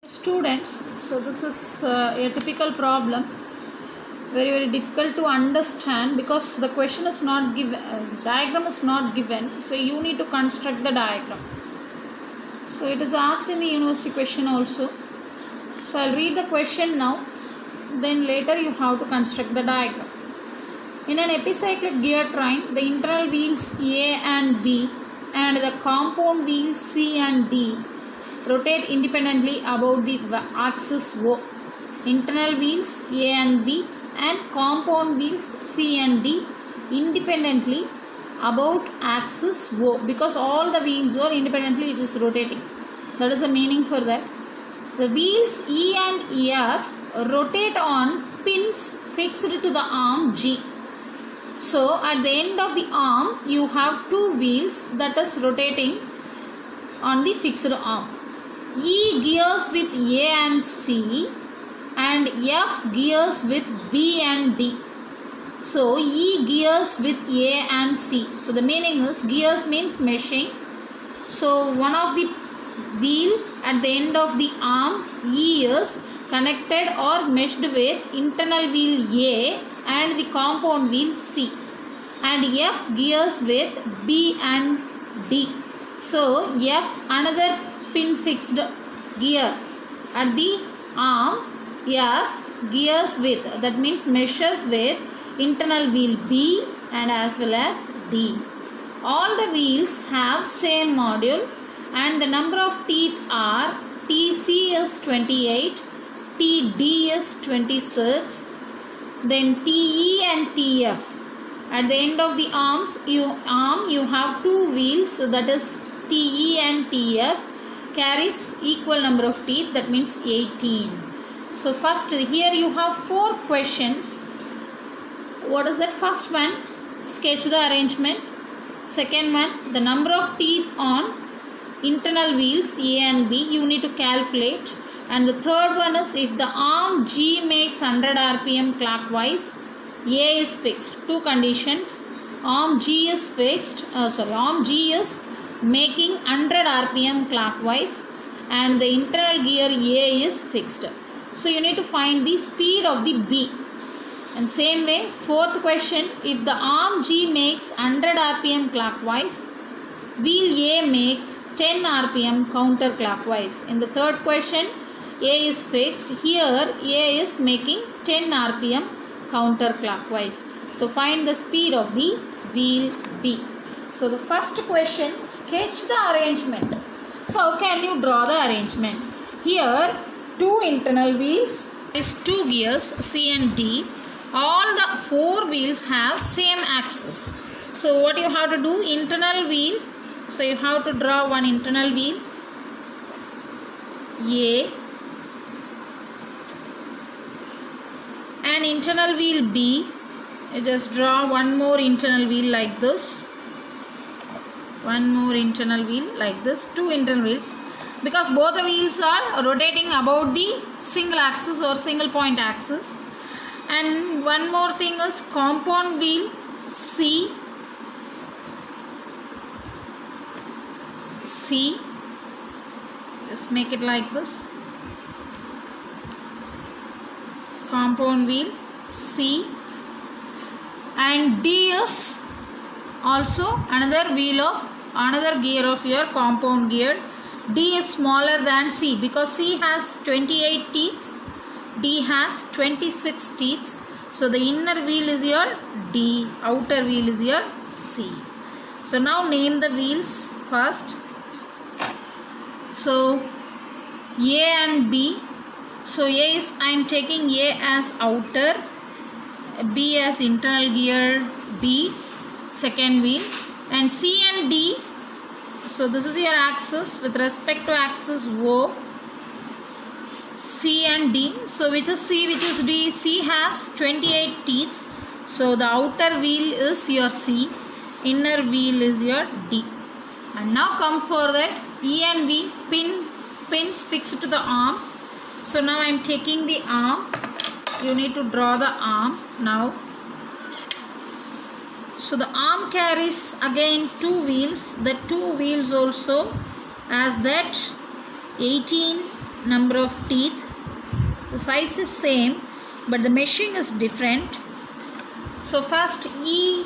Students, so this is a typical problem, very difficult to understand because the question is not given, diagram is not given, so you need to construct the diagram. So it is asked in the university question also. So I'll read the question now, then later you have to construct the diagram. In an epicyclic gear train, the internal wheels A and B and the compound wheels C and D rotate independently about the axis O. Internal wheels A and B and compound wheels C and D independently about axis O, because all the wheels are independently it is rotating. That is the meaning for that. The wheels E and F rotate on pins fixed to the arm G. So at the end of the arm you have two wheels that is rotating on the fixed arm. E gears with A and C and F gears with B and D. So E gears with A and C. So the meaning is gears means meshing. So one of the wheel at the end of the arm E is connected or meshed with internal wheel A and the compound wheel C, and F gears with B and D. So F another pin fixed gear at the arm F gears with, that means meshes with internal wheel B and as well as D. All the wheels have same module and the number of teeth are TC is 28, TD is 26, then TE and TF. At the end of the arm you have two wheels, that is TE and TF carries equal number of teeth, that means 18. So first here you have four questions. What is that? First one, sketch the arrangement. Second one, the number of teeth on internal wheels A and B you need to calculate. And the third one is, if the arm G makes 100 rpm clockwise, A is fixed. Two conditions. Arm G is making 100 rpm clockwise and the internal gear A is fixed. So you need to find the speed of the B. And same way, fourth question, if the arm G makes 100 rpm clockwise, wheel A makes 10 rpm counterclockwise. In the third question, A is fixed. Here A is making 10 rpm counterclockwise. So find the speed of the wheel B. So the first question, sketch the arrangement. So how can you draw the arrangement? Here two internal wheels is two gears C and D. All the four wheels have same axis. So what you have to do, internal wheel. So you have to draw one internal wheel A and internal wheel B. You just draw one more internal wheel like this. One more internal wheel like this. Two internal wheels, because both the wheels are rotating about the single axis or single point axis. And one more thing is compound wheel C. Just make it like this. Compound wheel C, and D is also another gear of your compound gear. D is smaller than C because C has 28 teeth, D has 26 teeth. So the inner wheel is your D, outer wheel is your C. So now name the wheels first. So A and B. So A is, I am taking A as outer, B as internal gear B, second wheel, and C and D. So this is your axis with respect to axis O, C and D. So which is C, which is D? C has 28 teeth. So the outer wheel is your C, inner wheel is your D. And now come for that E and B, pins fixed to the arm. So now I am taking the arm. You need to draw the arm now. So the arm carries again two wheels. The two wheels also as that 18 number of teeth. The size is same, but the meshing is different. So first E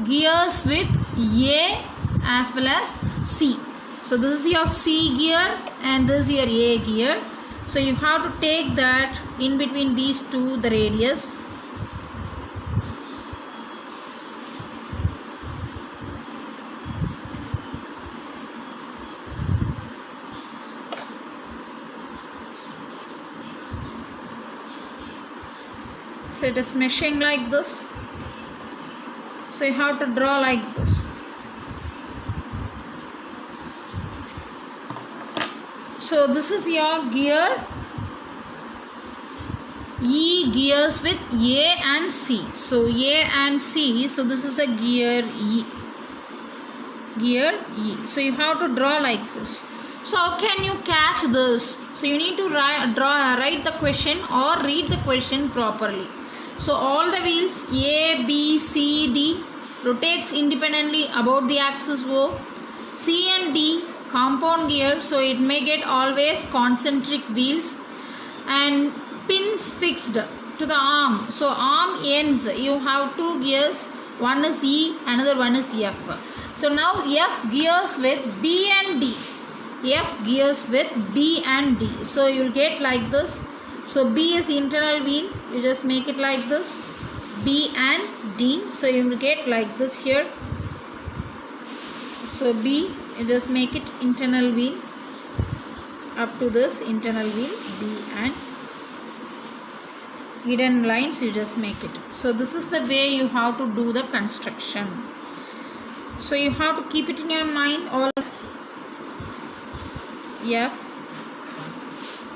gears with A as well as C. So this is your C gear and this is your A gear. So you have to take that in between these two, the radius. So it is meshing like this. So you have to draw like this. So this is your gear. E gears with A and C. So A and C. So this is the gear E. Gear E. So you have to draw like this. So how can you catch this? So you need to write the question or read the question properly. So all the wheels A, B, C, D rotates independently about the axis O. C and D compound gear, so it may get always concentric wheels, and pins fixed to the arm. So arm ends, you have two gears, one is E, another one is F. So now F gears with B and D. F gears with B and D. So you will get like this. So B is internal wheel, you just make it like this, B and D. So you will get like this here. So B, you just make it internal wheel up to this internal wheel B, and hidden lines you just make it. So this is the way you have to do the construction. So you have to keep it in your mind, all of F.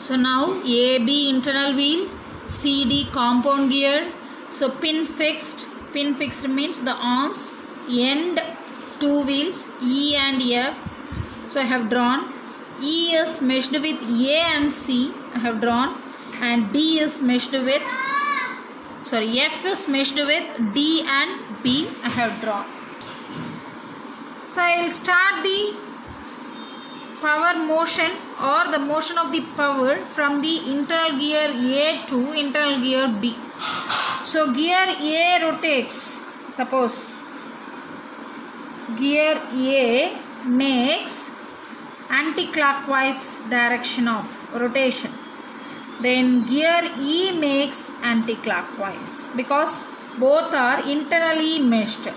So now AB internal wheel, CD compound gear. So pin fixed means the arms end two wheels E and F. So I have drawn. E is meshed with A and C, I have drawn, and D is meshed with, F is meshed with D and B, I have drawn. So I will start the power motion or the motion of the power from the internal gear A to internal gear B. So gear A rotates, suppose gear A makes anti-clockwise direction of rotation, then gear E makes anti-clockwise because both are internally meshed.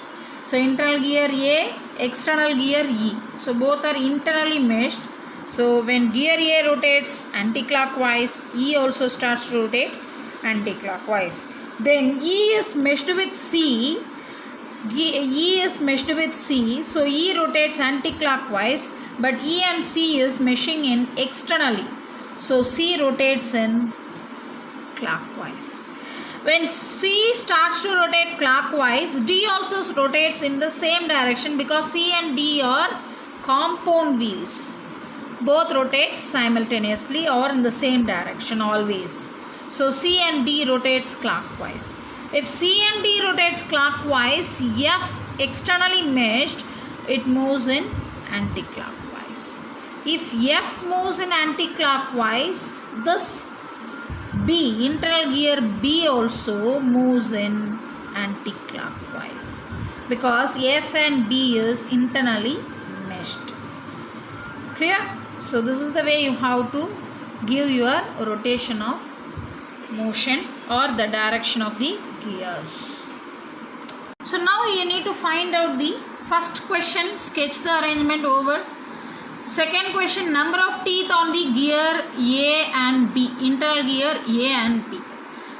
So internal gear A, external gear E, so both are internally meshed. So when gear A rotates anti-clockwise, E also starts to rotate anti-clockwise. Then E is meshed with C, E is meshed with C, so E rotates anti-clockwise, but E and C is meshing in externally, so C rotates in clockwise. When C starts to rotate clockwise, D also rotates in the same direction because C and D are compound wheels. Both rotate simultaneously or in the same direction always. So C and D rotates clockwise. If C and D rotates clockwise, F externally meshed, it moves in anti-clockwise. If F moves in anti-clockwise, this B, internal gear B also moves in anti-clockwise because F and D is internally meshed. Clear? So this is the way you have to give your rotation of motion or the direction of the gears. So now you need to find out the first question, sketch the arrangement over. Second question, number of teeth on the gear A and B, internal gear A and B.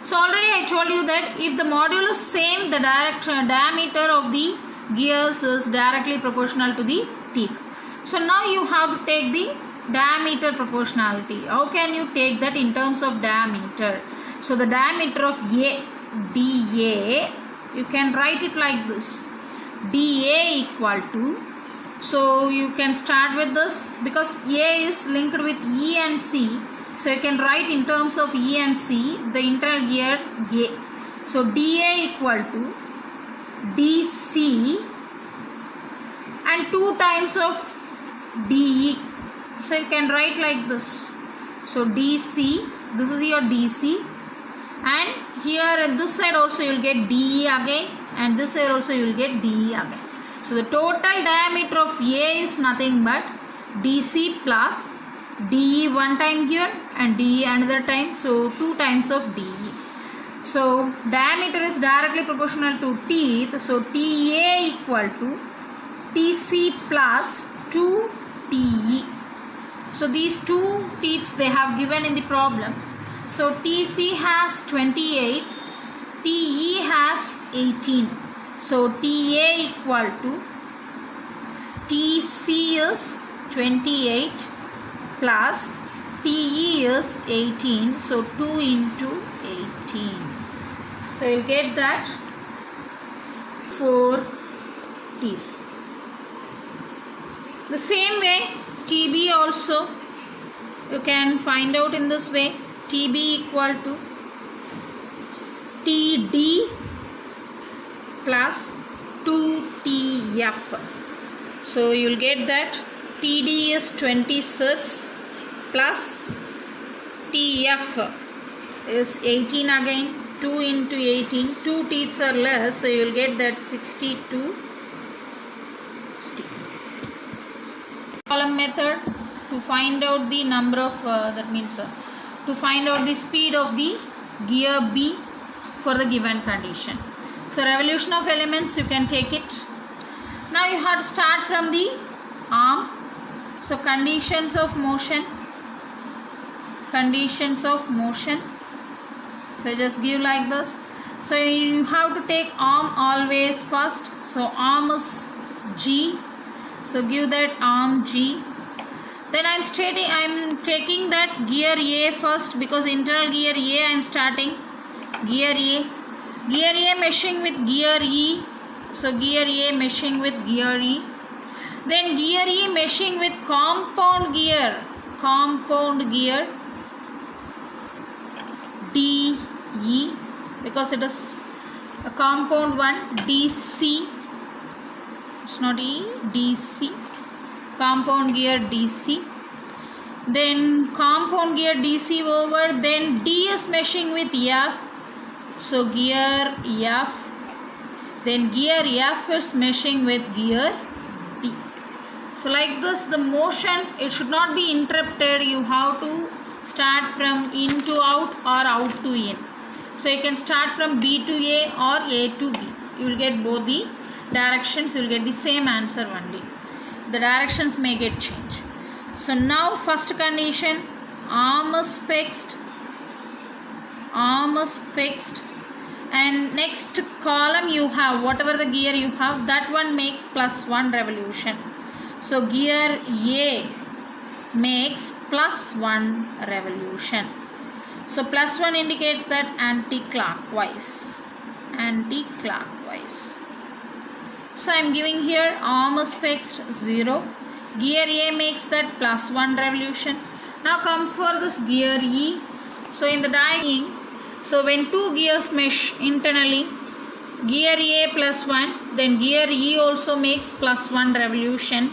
So already I told you that if the module is same, the diameter of the gears is directly proportional to the teeth. So now you have to take the diameter proportionality. How can you take that in terms of diameter? So the diameter of A, dA, you can write it like this. dA equal to, so you can start with this because A is linked with E and C. So you can write in terms of E and C the internal gear A. So dA equal to dC and 2 times of dE. So you can write like this. So So DC, this is your DC, and here at this side also you will get DE again, and this side also you will get DE again. So the total diameter of A is nothing but DC plus DE one time here and DE another time, so 2 times of DE. So diameter is directly proportional to teeth, so TA equal to TC plus 2 TE. So these two teeths they have given in the problem. So TC has 28, TE has 18. So TA equal to TC is 28 plus TE is 18. So 2 into 18. So you get that 4 teeth. The same way TB also you can find out in this way. TB equal to TD plus 2TF. So you will get that TD is 26 plus TF is 18 again. 2 into 18. 2 teeth are less, so you will get that 62 teeth. Column method to find out the number of to find out the speed of the gear B for the given condition. So revolution of elements you can take it. Now you have to start from the arm. So conditions of motion. So just give like this. So you have to take arm always first. So arm is G. So give that arm G. Then I am taking that gear A first, because internal gear A I am starting. Gear A. Gear A meshing with gear E. So gear A meshing with gear E. Then gear E meshing with compound gear. DE, because it is a compound one. DC. It's not E. DC. Compound gear DC. Then compound gear DC over. Then D is meshing with F. So gear F. Then gear F is meshing with gear D. So like this, the motion, it should not be interrupted. You have to start from in to out or out to in. So you can start from B to A or A to B. You will get both the directions. You will get the same answer only. The directions may get changed. So now first condition, arm is fixed. And next column you have whatever the gear you have, that one makes +1 revolution. So gear A makes +1 revolution. So +1 indicates that anti-clockwise. So I am giving here arm is fixed 0. Gear A makes that +1 revolution. Now come for this gear E. So in the diagram, so when two gears mesh internally, gear A +1, then gear E also makes +1 revolution.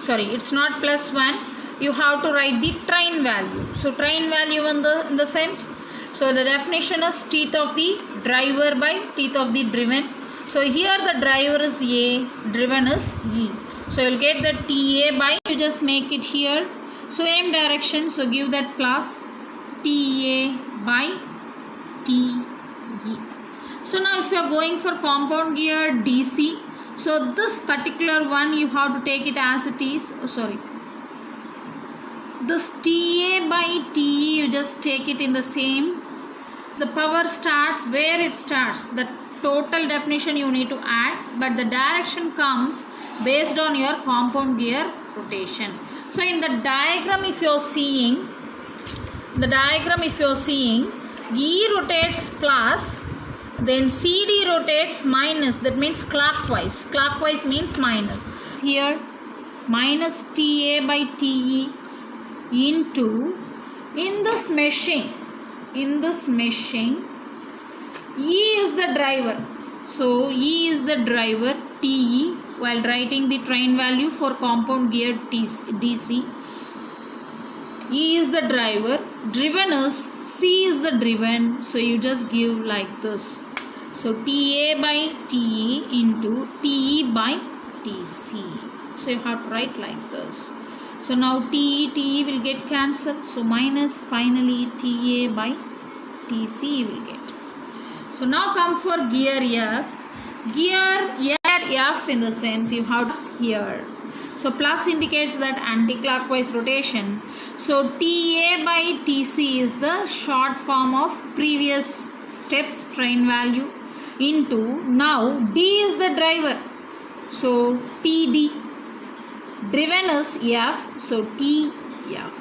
Sorry, it's not +1. You have to write the train value. So train value in the sense, so the definition is teeth of the driver by teeth of the driven. So here the driver is A, driven is E. So you will get the TA by, you just make it here. So same direction, so give that plus TA by TE. So now if you are going for compound gear DC, so this particular one you have to take it as it is. This TA by TE you just take it in the same. The power starts where it starts. The total definition you need to add, but the direction comes based on your compound gear rotation. So in the diagram if you are seeing, E rotates plus, then CD rotates minus, that means clockwise. Clockwise means minus. Here minus TA by TE into, in this meshing, E is the driver. So E is the driver, TE, while writing the train value for compound gear DC. E is the driver, driven is, C is the driven, so you just give like this. So TA by TE into TE by TC. So you have to write like this. So now TE will get cancelled. So minus finally TA by TC you will get. So now come for gear F. Gear F in the sense you have here. So plus indicates that anti-clockwise rotation. So TA by TC is the short form of previous steps train value into now D is the driver. So TD. Driven is F. So TF.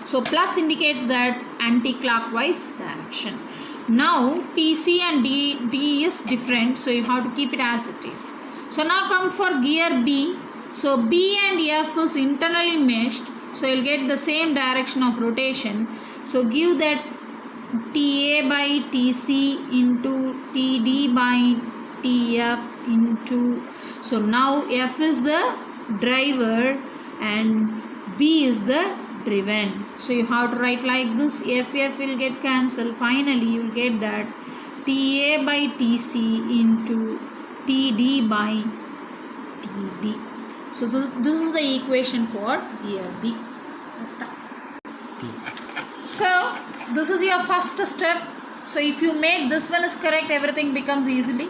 So plus indicates that anti-clockwise direction. Now TC and D is different, so you have to keep it as it is. So now come for gear B. So B and F is internally meshed, so you'll get the same direction of rotation. So give that TA by TC into TD by TF into, so now F is the driver and B is the driven. So you have to write like this. FF will get cancelled. Finally you will get that TA by TC into TD by TD. So this is the equation for gear B. So this is your first step. So if you make this one is correct, everything becomes easily.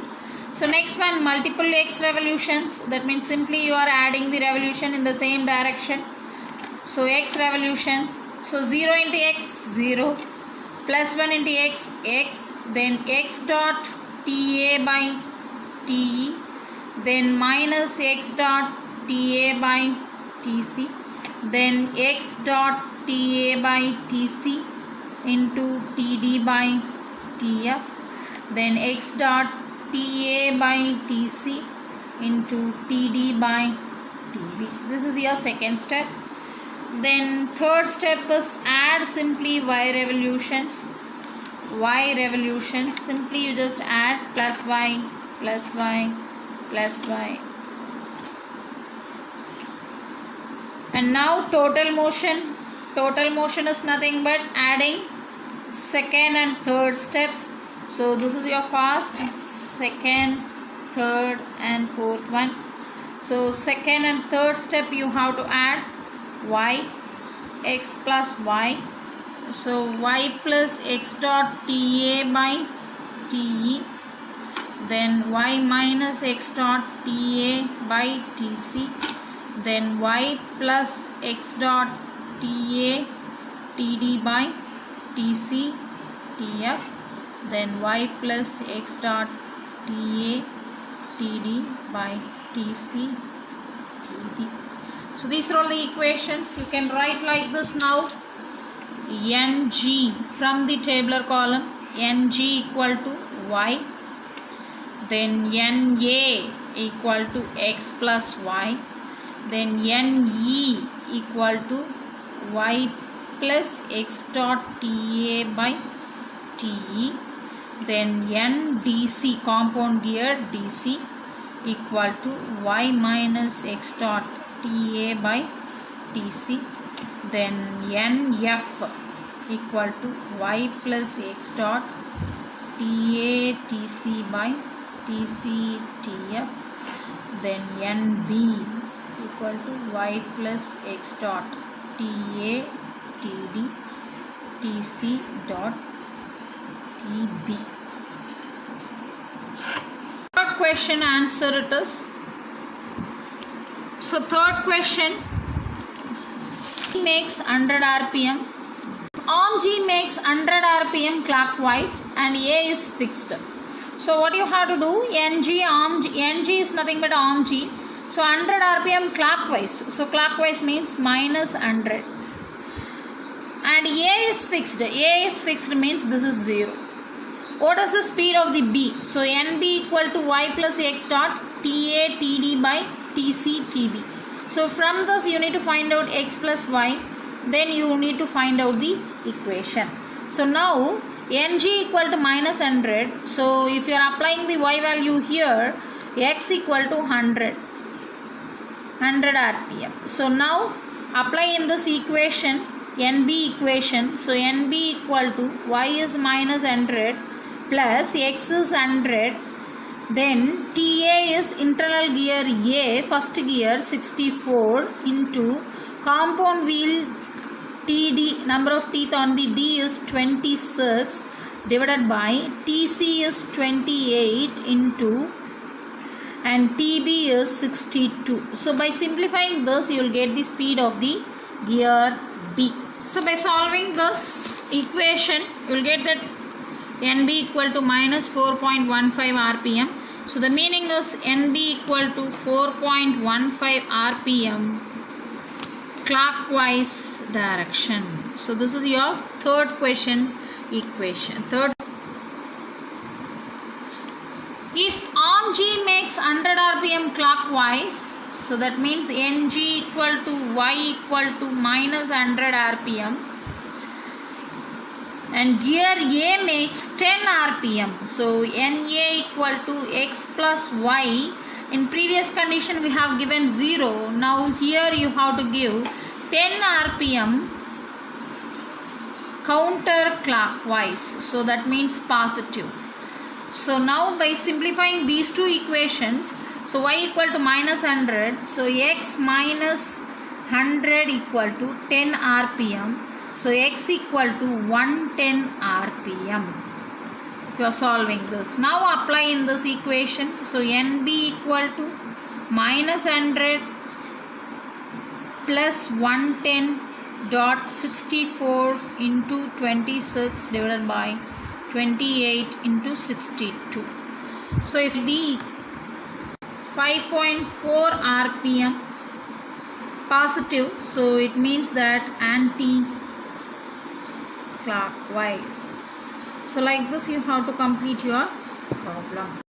So next one, multiple X revolutions. That means simply you are adding the revolution in the same direction. So X revolutions. So 0 into X 0, plus 1 into X X, then X dot TA by TE, then minus X dot TA by TC, then X dot TA by TC into TD by TF, then X dot TA by TC into TD by TB. This is your second step. Then third step is add simply Y revolutions. Y revolutions, simply you just add plus Y plus Y plus Y. And now total motion. Total motion is nothing but adding second and third steps. So this is your first, second, third and fourth one. So second and third step you have to add Y, X plus Y. So Y plus X dot TA by TE, then Y minus X dot TA by TC, then Y plus X dot TA TD by TC TF, then Y plus X dot TA TD by TC TD. So these are all the equations. You can write like this now. NG from the tabular column, NG equal to Y, then NA equal to X plus Y, then NE equal to Y plus X dot TA by TE, then NDC compound gear DC equal to Y minus X dot TA by TC, then NF equal to Y plus X dot TA TC by TC TF, then NB equal to Y plus X dot TA TD TC dot TB. Third question answer it is. So third question, makes 100 RPM. Arm G makes 100 RPM clockwise and A is fixed. So what you have to do, NG is nothing but arm G. So 100 RPM clockwise. So clockwise means minus 100. And A is fixed. A is fixed means this is 0. What is the speed of the B? So NB equal to Y plus X dot TA TD by TC TB. So from this you need to find out X plus Y. Then you need to find out the equation. So now NG equal to minus 100. So if you are applying the Y value here, X equal to 100 RPM. So now apply in this equation NB equation. So NB equal to y is minus 100 plus x is 100. Then TA is internal gear A, first gear 64 into compound wheel TD, number of teeth on the D is 26 divided by TC is 28 into and TB is 62. So by simplifying this, you will get the speed of the gear B. So by solving this equation, you will get that NB equal to minus 4.15 RPM. So the meaning is NB equal to 4.15 RPM clockwise direction. So this is your third question equation. If arm G makes 100 RPM clockwise, so that means NG equal to Y equal to minus 100 RPM and gear A makes 10 RPM. So NA equal to X plus Y. In previous condition we have given 0. Now here you have to give 10 RPM counterclockwise. So that means positive. So now by simplifying these two equations, so y equal to minus 100, so x minus 100 equal to 10 RPM. So x equal to 110 RPM. If you are solving this, now apply in this equation. So NB equal to minus 100 plus 110.64 into 26 divided by 28 into 62. So if the 5.4 RPM positive, so it means that anti-clockwise. So like this you have to complete your problem.